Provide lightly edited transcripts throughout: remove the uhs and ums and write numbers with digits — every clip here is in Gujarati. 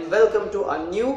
and welcome to a new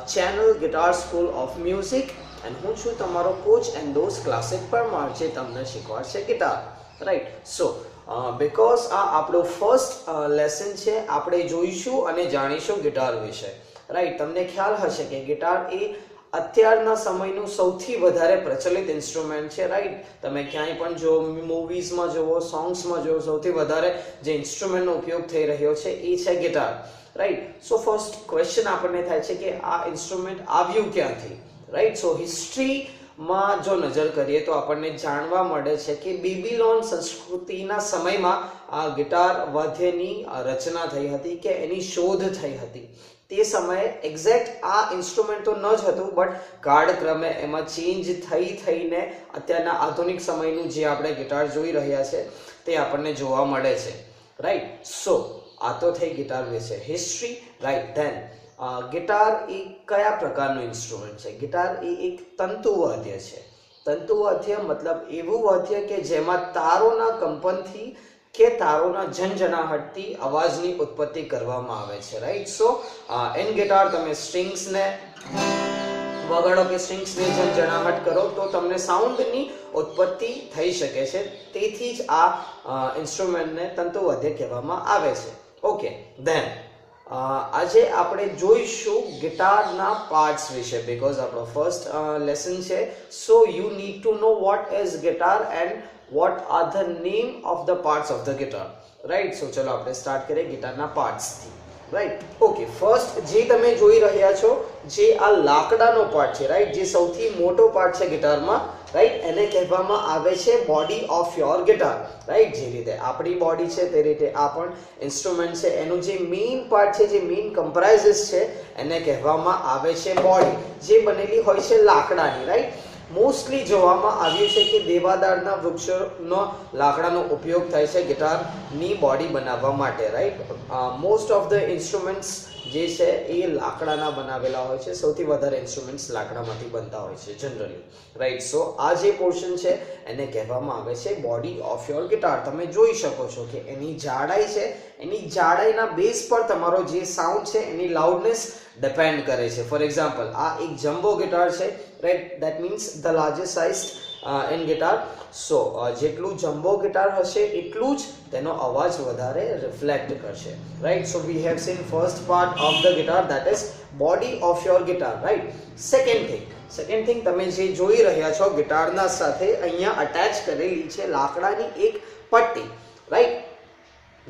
channel Guitar School of Music. And હું છું તમારો કોચ એન્ડ દોસ્ત ક્લાસિક પરમાર જે તમને શીખવાડશે ગિટાર. રાઈટ. સો બીકોઝ આ આપણો ફર્સ્ટ લેસન છે, આપણે જોઈશું અને જાણીશું ગિટાર વિશે. રાઈટ. તમને ખ્યાલ હશે કે ગિટાર એ અત્યારના સમયનું સૌથી વધારે પ્રચલિત ઇન્સ્ટ્રુમેન્ટ છે. રાઈટ. તમે ક્યાંય પણ જો મૂવીઝમાં જુઓ, સોંગ્સમાં જુઓ, સૌથી વધારે જે ઇન્સ્ટ્રુમેન્ટનો ઉપયોગ થઈ રહ્યો છે એ છે guitar. Right. So first question આપણને થાય છે કે આ ઇન્સ્ટ્રુમેન્ટ આવ્યું ક્યાંથી? રાઈટ. સો હિસ્ટ્રીમાં જો નજર કરીએ તો આપણને જાણવા મળે છે કે બેબીલોન સંસ્કૃતિના સમયમાં આ ગિટાર વાદ્યની રચના થઈ હતી કે એની શોધ થઈ હતી. તે સમયે એક્ઝેક્ટ આ ઇન્સ્ટ્રુમેન્ટ તો ન જ હતું, બટ કાળક્રમે એમાં ચેન્જ થઈને અત્યારના આધુનિક સમયનું જે આપણે ગિટાર જોઈ રહ્યા છે તે આપણને જોવા મળે છે. રાઈટ. સો આ તો થઈ ગિટાર વિશે હિસ્ટ્રી. રાઈટ. ધેન ગિટાર એ કયા પ્રકારનું ઇન્સ્ટ્રુમેન્ટ છે? ગિટાર એ એક તંતુવાદ્ય છે. તંતુવાદ્ય મતલબ એવું વાદ્ય કે જેમાં તારોના કંપનથી કે તારોના ઝંઝણાહટથી અવાજની ઉત્પત્તિ કરવામાં આવે છે. રાઈટ. સો ઇન ગિટાર તમે સ્ટ્રિંગ્સને વગાડો કે સ્ટ્રિંગ્સને ઝંઝણાહટ કરો તો તમને સાઉન્ડની ઉત્પત્તિ થઈ શકે છે. તેથી જ આ ઇન્સ્ટ્રુમેન્ટને તંતુવાદ્ય કહેવામાં આવે છે. ઓકે. ધેન આજે આપણે જોઈશું ગિટારના પાર્ટ્સ વિશે, બીકોઝ આપણો ફર્સ્ટ લેસન છે. So you need to know what is guitar and what are the name of the parts of the guitar. Right. So ચલો આપણે સ્ટાર્ટ કરીએ ગિટારના પાર્ટ્સ થી. રાઈટ. ઓકે. ફર્સ્ટ જે તમે જોઈ રહ્યા છો જે આ લાકડાનો પાર્ટ છે, રાઈટ, જે સૌથી મોટો પાર્ટ છે ગિટારમાં, રાઈટ, એને કહેવામાં આવે છે body of your guitar. Right. જે રીતે આપણી બોડી છે તે રીતે આ પણ ઇન્સ્ટ્રુમેન્ટ છે, એનું જે મેઇન પાર્ટ છે, જે મેઇન કમ્પ્રાઇઝિસ છે, એને કહેવામાં આવે છે બોડી, જે બનેલી હોય છે લાકડાની. રાઈટ. મોસ્ટલી જોવામાં આવ્યું છે કે દેવાદારના વૃક્ષોનો લાકડાનો ઉપયોગ થાય છે ગિટારની બોડી બનાવવા માટે. Right. Most of the instruments જે છે એ લાકડાના બનાવેલા હોય છે. સૌથી વધારે ઇન્સ્ટ્રુમેન્ટ્સ લાકડામાંથી બનતા હોય છે જનરલી. રાઈટ. સો આ જે પોર્શન છે એને કહેવામાં આવે છે બોડી ઓફ યોર ગિટાર. તમે જોઈ શકો છો કે એની જાડાઈ છે, એની જાડાઈના બેઝ પર તમારો જે સાઉન્ડ છે એની લાઉડનેસ ડિપેન્ડ કરે છે. ફોર એક્ઝામ્પલ, આ એક જમ્બો ગિટાર છે. Right. That means the largest size in guitar. So જેટલું જમ્બો ગિટાર હશે એટલું જ તેનો અવાજ વધારે રિફ્લેક્ટ કરશે. Right. So we have seen first part of the guitar, that is body of your guitar. Right. Second thing તમે જે જોઈ રહ્યા છો ગિટારના સાથે અહીંયા અટેચ કરેલી છે લાકડાની એક પટ્ટી. રાઈટ.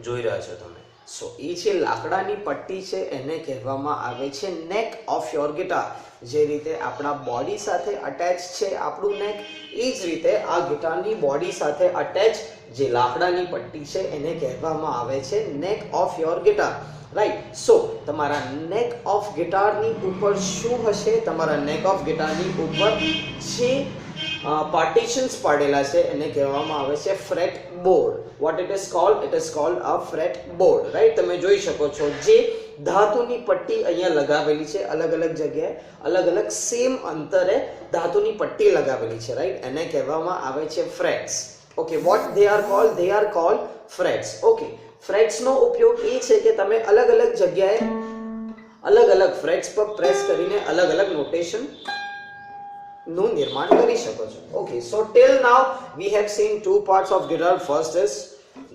જોઈ રહ્યા છો તમે. સો એ જે લાકડાની પટ્ટી છે એને કહેવામાં આવે છે નેક ઓફ યોર ગિટાર. જે રીતે આપણા બોડી સાથે અટેચ છે આપણું નેક, એ જ રીતે આ ગિટારની બોડી સાથે અટેચ જે લાકડાની પટ્ટી છે એને કહેવામાં આવે છે નેક of your guitar. Right. So તમારા નેક ઓફ ગિટારની ઉપર શું હશે? તમારા નેક ઓફ ગિટારની ઉપર જે પાર્ટીશન્સ પાડેલા છે એને કહેવામાં આવે છે freight board. What it is cold? It is cold a freight board. Right. તમે જોઈ શકો છો જે ધાતુની પટ્ટી અહીંયા લગાવેલી છે, અલગ અલગ જગ્યાએ અલગ અલગ સેમ અંતરે ધાતુની પટ્ટી લગાવેલી છે. રાઈટ. એને કહેવામાં આવે છે frets. Okay. What they are called? They are called frets. Okay. ફ્રેટ્સનો ઉપયોગ એ છે કે તમે અલગ અલગ જગ્યાએ અલગ અલગ ફ્રેટ્સ પર પ્રેસ કરીને અલગ અલગ નોટેશન નું નિર્માણ કરી શકો છો. Okay. So till now we have seen two parts of guitar. First is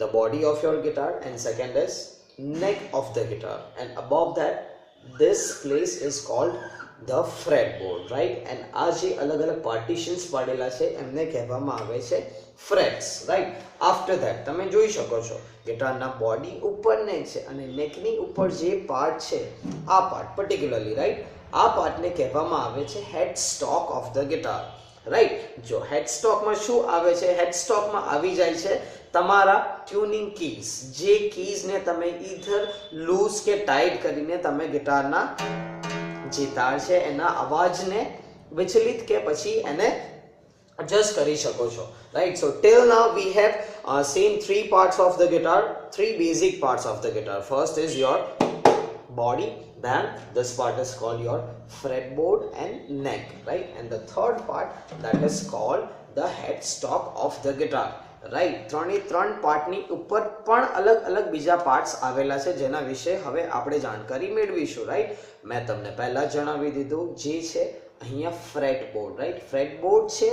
the body of your guitar and second is neck of the guitar, and above that this place is called the fretboard. Right. and આ જે અલગ અલગ પાર્ટીશન્સ પાડેલા છે એમને કહેવામાં આવે છે ફ્રેટ્સ. રાઈટ. આફ્ટર ધેટ તમે જોઈ શકો છો ગિટારના બોડી ઉપર નેક છે અને નેકની ઉપર જે પાર્ટ છે આ પાર્ટ પર્ટિક્યુલરલી, રાઈટ, આ પાર્ટને કહેવામાં આવે છે headstock of the guitar. Right. જો હેડ સ્ટોકમાં શું આવે છે? હેડ સ્ટોકમાં આવી જાય છે તમારા ટ્યુનિંગ કીઝ, જે કીઝને તમે ઈધર લૂઝ કે ટાઈટ કરીને તમે ગિટારના જે તાર છે એના અવાજને વિચલિત કે પછી એને adjust કરી શકો છો. Right. So till now we have seen three parts of the guitar, three basic parts of the guitar. First is your body, then this part is called your fretboard and neck, right? And the third part, that is called the headstock of the guitar. Right, ત્રણે ત્રણ પાર્ટની ઉપર પણ અલગ અલગ બીજા પાર્ટ્સ આવેલા છે જેના વિશે હવે આપણે જાણકારી મેળવીશું. રાઈટ, મેં તમને પહેલા જણાવી દીધું જે છે અહીંયા freight board. Right, freight board છે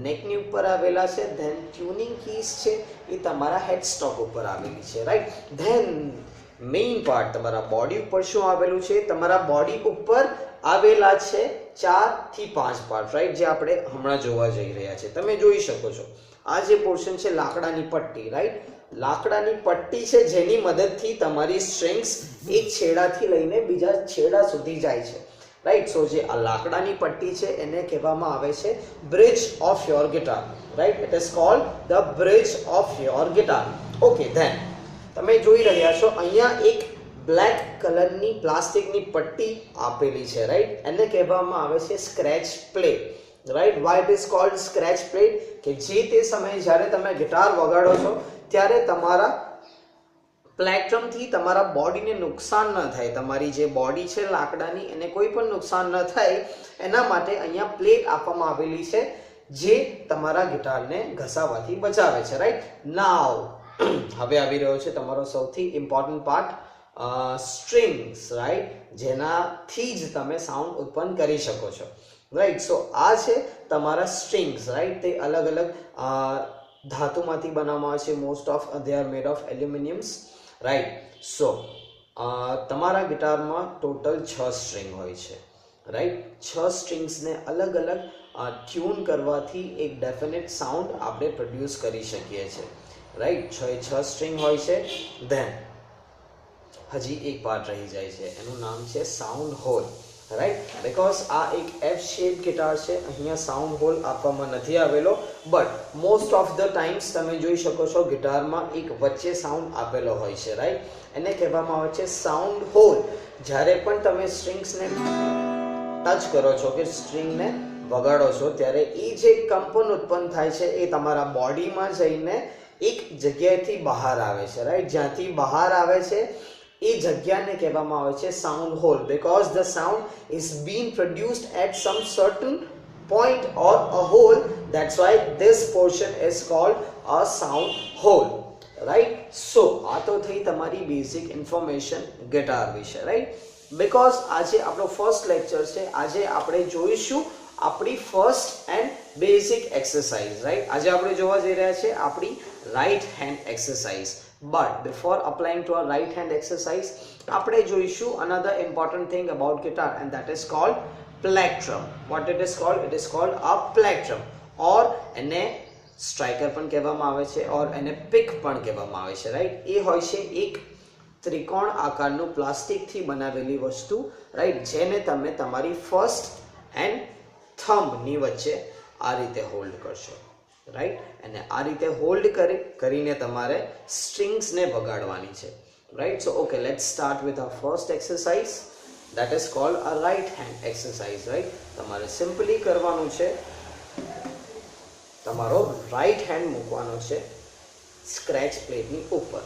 નેકની ઉપર આવેલા છે. ધેન ટ્યુનિંગ કીઝ છે એ તમારા હેડ સ્ટોક ઉપર આવેલી છે. રાઈટ, ધેન મેઇન પાર્ટ તમારા બોડી ઉપર શું આવેલું છે? તમારા બોડી ઉપર આવેલા છે 4 થી 5 પાર્ટ. રાઈટ, જે આપણે હમણાં જોવા જઈ રહ્યા છે. તમે જોઈ શકો છો આ જે પોર્શન છે લાકડાની પટ્ટી. રાઈટ, લાકડાની પટ્ટી છે જેની મદદથી તમારી સ્ટ્રિંગ્સ એક છેડાથી લઈને બીજા છેડા સુધી જાય છે. રાઈટ, સો જે આ લાકડાની પટ્ટી છે એને કહેવામાં આવે છે bridge of your guitar. Right, it is called the bridge of your guitar. Okay, then તમે જોઈ રહ્યા છો અહીંયા એક બ્લેક કલરની પ્લાસ્ટિકની પટ્ટી આપેલી છે. રાઈટ, એને કહેવામાં આવે છે scratch plate. Right, Y it is cold scratch plate? કે જે તે સમયે જ્યારે તમે ગિટાર વગાડો છો ત્યારે તમારા પ્લેટફોર્મથી તમારા બોડીને નુકસાન ન થાય, તમારી જે બોડી છે લાકડાની એને કોઈ પણ નુકસાન ન થાય એના માટે અહીંયા પ્લેટ આપવામાં આવેલી છે જે તમારા ગિટારને ઘસાવાથી બચાવે છે. રાઈટ, નાવ હવે આવી રહ્યો છે તમારો સૌથી ઇમ્પોર્ટન્ટ પાર્ટ, સ્ટ્રિંગ્સ. રાઈટ, જેનાથી જ તમે સાઉન્ડ ઉત્પન્ન કરી શકો છો. રાઈટ, સો આ છે તમારા સ્ટ્રિંગ્સ. રાઈટ, તે અલગ અલગ ધાતુમાંથી બનાવવામાં આવે છે. Most of they are made of aluminiums. Right, so તમારા ગિટારમાં ટોટલ 6 સ્ટ્રિંગ હોય છે. રાઈટ, 6 સ્ટ્રિંગ્સને અલગ અલગ ટ્યુન કરવાથી એક ડેફિનેટ સાઉન્ડ આપણે પ્રોડ્યુસ કરી શકીએ છીએ. રાઈટ, 6 સ્ટ્રિંગ હોય છે. ધેન હજી એક પાર્ટ રહી જાય છે, એનું નામ છે સાઉન્ડ હોલ. રાઈટ, બીકોઝ આ એક એફ શેપ ગિટાર છે, અહીંયા સાઉન્ડ હોલ આપવામાં નથી આવેલો, but most of the times તમે જોઈ શકો છો ગિટારમાં એક વચ્ચે સાઉન્ડ આપેલો હોય છે. રાઈટ, એને કહેવામાં આવે છે સાઉન્ડ હોલ. જ્યારે પણ તમે સ્ટ્રિંગ્સને ટચ કરો છો કે સ્ટ્રિંગને વગાડો છો ત્યારે એ જે કંપન ઉત્પન્ન થાય છે એ તમારા બોડીમાં જઈને એક જગ્યાએથી બહાર આવે છે. રાઈટ, જ્યાંથી બહાર આવે છે એ જગ્યાને કહેવામાં આવે છે sound hole, because the sound is being produced at some certain point or a hole. That's why this portion is called a sound hole. Right, so આ તો થઈ તમારી બેઝિક ઇન્ફોર્મેશન ગિટાર વિશે. રાઈટ, બીકોઝ આજે આપણો ફર્સ્ટ લેક્ચર છે, આજે આપણે જોઈશું આપણી first and basic exercise. Right, આજે આપણે જોવા જઈ રહ્યા છે આપણી right hand exercise. But before applying to our right hand exercise, આપણે જોઈશું another important thing about guitar, and that is called plectrum. What it is called? It is called a plectrum, or એને સ્ટ્રાઇકર પણ કહેવામાં આવે છે, or એને પિક પણ કહેવામાં આવે છે. રાઈટ, એ હોય છે એક ત્રિકોણ આકારનું પ્લાસ્ટિકથી બનાવેલી વસ્તુ. રાઈટ, જેને તમે તમારી ફર્સ્ટ એન્ડ થંબની વચ્ચે આ રીતે હોલ્ડ કરશો. રાઈટ, અને આ રીતે હોલ્ડ કરીને તમારે સ્ટ્રિંગ્સને વગાડવાની છે. Right, so okay, let's start with a first exercise, that is called a right hand exercise. Right, તમારે સિમ્પલી કરવાનું છે, તમારો રાઈટ હેન્ડ મૂકવાનો છે સ્ક્રેચ પ્લેટની ઉપર.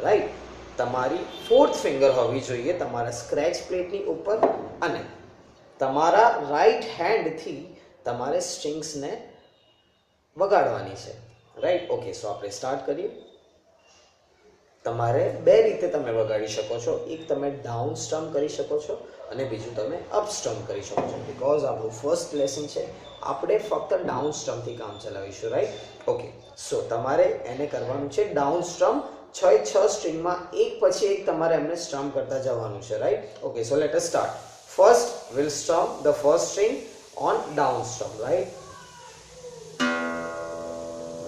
રાઈટ, તમારી 4th ફિંગર હોવી જોઈએ તમારા સ્ક્રેચ પ્લેટની ઉપર, અને તમારા રાઈટ હેન્ડથી તમારે સ્ટ્રિંગ્સને વગાડવાની છે. રાઈટ, ઓકે, સો આપણે સ્ટાર્ટ કરીએ. તમારે બે રીતે તમે વગાડી શકો છો, એક તમે ડાઉન સ્ટ્રમ કરી શકો છો અને બીજું તમે અપ સ્ટ્રમ કરી શકો છો. બીકોઝ આપણું ફર્સ્ટ લેસન છે, આપણે ફક્ત ડાઉન સ્ટ્રમથી કામ ચલાવીશું. રાઈટ, ઓકે, સો તમારે એને કરવાનું છે ડાઉન સ્ટ્રમ. 6 સ્ટ્રિંગમાં એક પછી એક તમારે એમને સ્ટ્રમ કરતા જવાનું છે. Right, okay, so let us start. First will strum the first string on down strum.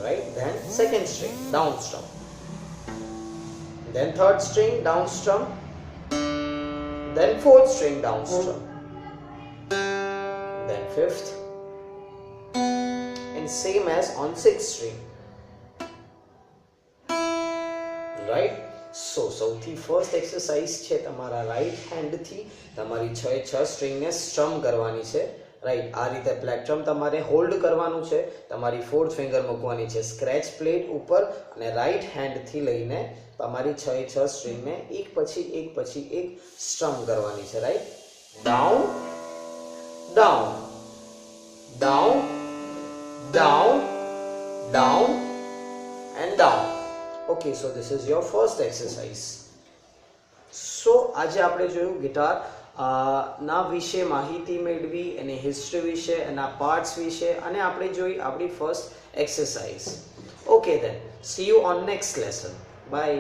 Right, then second string down strum, then third string down strum, then fourth string down strum, then fifth, and same as on sixth string. Right, so સૌથી ફર્સ્ટ એક્સરસાઇઝ છે તમારા રાઈટ હેન્ડથી તમારી 6 સ્ટ્રિંગને સ્ટ્રમ કરવાની છે. રાઈટ, આ રીતે પ્લેક્ટ્રમ તમારે હોલ્ડ કરવાનું છે, તમારી 4th ફિંગર મૂકવાની છે સ્ક્રેચ પ્લેટ ઉપર, અને રાઈટ હેન્ડથી લઈને તમારી 6 સ્ટ્રિંગને એક પછી એક સ્ટ્રમ કરવાની છે. Right, down down down down down and down. Okay, so this is your first exercise. So આજે આપણે જોયું ગિટાર ના વિશે માહિતી મેળવી, એની હિસ્ટ્રી વિશે, એના પાર્ટ્સ વિશે, અને આપણે જોઈ આપણી first exercise. Okay then, see you on next lesson. Bye.